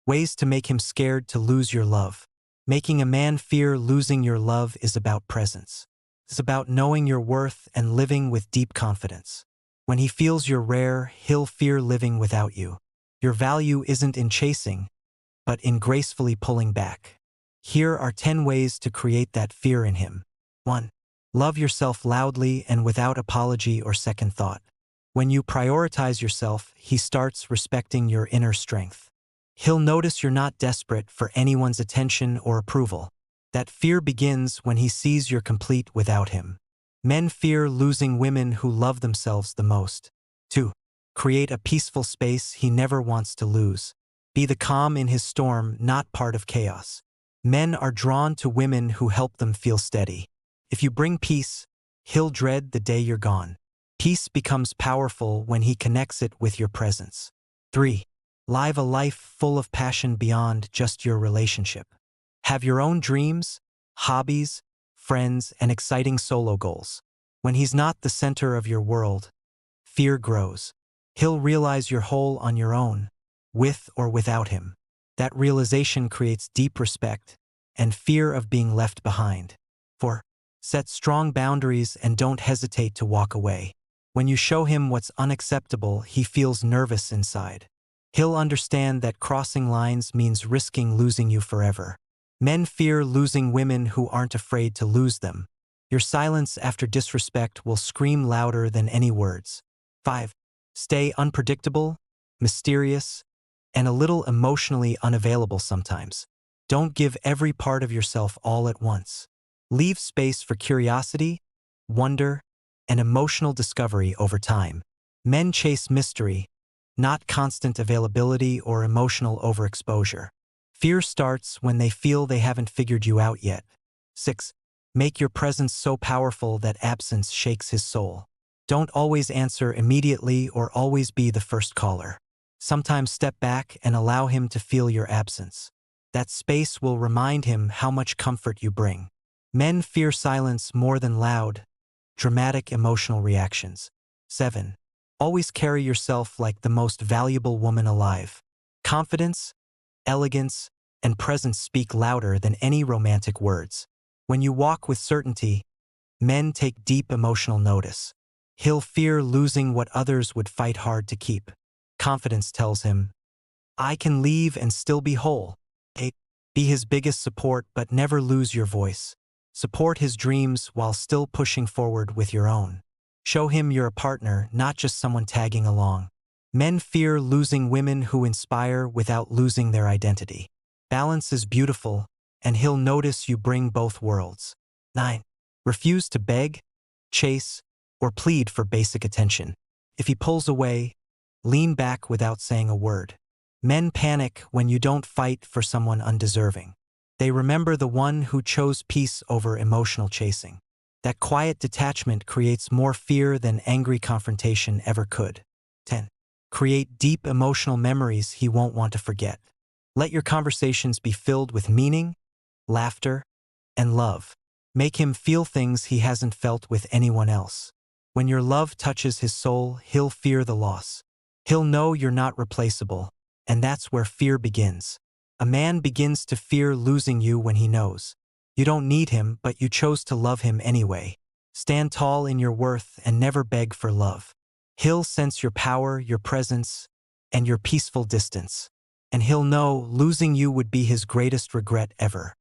Ways to make him scared to lose your love. Making a man fear losing your love is about presence. It's about knowing your worth and living with deep confidence. When he feels you're rare, he'll fear living without you. Your value isn't in chasing, but in gracefully pulling back. Here are 10 ways to create that fear in him. 1. Love yourself loudly and without apology or second thought. When you prioritize yourself, he starts respecting your inner strength. He'll notice you're not desperate for anyone's attention or approval. That fear begins when he sees you're complete without him. Men fear losing women who love themselves the most. 2. Create a peaceful space he never wants to lose. Be the calm in his storm, not part of chaos. Men are drawn to women who help them feel steady. If you bring peace, he'll dread the day you're gone. Peace becomes powerful when he connects it with your presence. 3. Live a life full of passion beyond just your relationship. Have your own dreams, hobbies, friends, and exciting solo goals. When he's not the center of your world, fear grows. He'll realize you're whole on your own, with or without him. That realization creates deep respect and fear of being left behind. 4. Set strong boundaries and don't hesitate to walk away. When you show him what's unacceptable, he feels nervous inside. He'll understand that crossing lines means risking losing you forever. Men fear losing women who aren't afraid to lose them. Your silence after disrespect will scream louder than any words. 5. Stay unpredictable, mysterious, and a little emotionally unavailable sometimes. Don't give every part of yourself all at once. Leave space for curiosity, wonder, and emotional discovery over time. Men chase mystery, not constant availability or emotional overexposure. Fear starts when they feel they haven't figured you out yet. 6. Make your presence so powerful that absence shakes his soul. Don't always answer immediately or always be the first caller. Sometimes step back and allow him to feel your absence. That space will remind him how much comfort you bring. Men fear silence more than loud, dramatic emotional reactions. 7. Always carry yourself like the most valuable woman alive. Confidence, elegance, and presence speak louder than any romantic words. When you walk with certainty, men take deep emotional notice. He'll fear losing what others would fight hard to keep. Confidence tells him, I can leave and still be whole. 8. Be his biggest support but never lose your voice. Support his dreams while still pushing forward with your own. Show him you're a partner, not just someone tagging along. Men fear losing women who inspire without losing their identity. Balance is beautiful, and he'll notice you bring both worlds. 9. Refuse to beg, chase, or plead for basic attention. If he pulls away, lean back without saying a word. Men panic when you don't fight for someone undeserving. They remember the one who chose peace over emotional chasing. That quiet detachment creates more fear than angry confrontation ever could. 10. Create deep emotional memories he won't want to forget. Let your conversations be filled with meaning, laughter, and love. Make him feel things he hasn't felt with anyone else. When your love touches his soul, he'll fear the loss. He'll know you're not replaceable, and that's where fear begins. A man begins to fear losing you when he knows you don't need him, but you chose to love him anyway. Stand tall in your worth and never beg for love. He'll sense your power, your presence, and your peaceful distance. And he'll know losing you would be his greatest regret ever.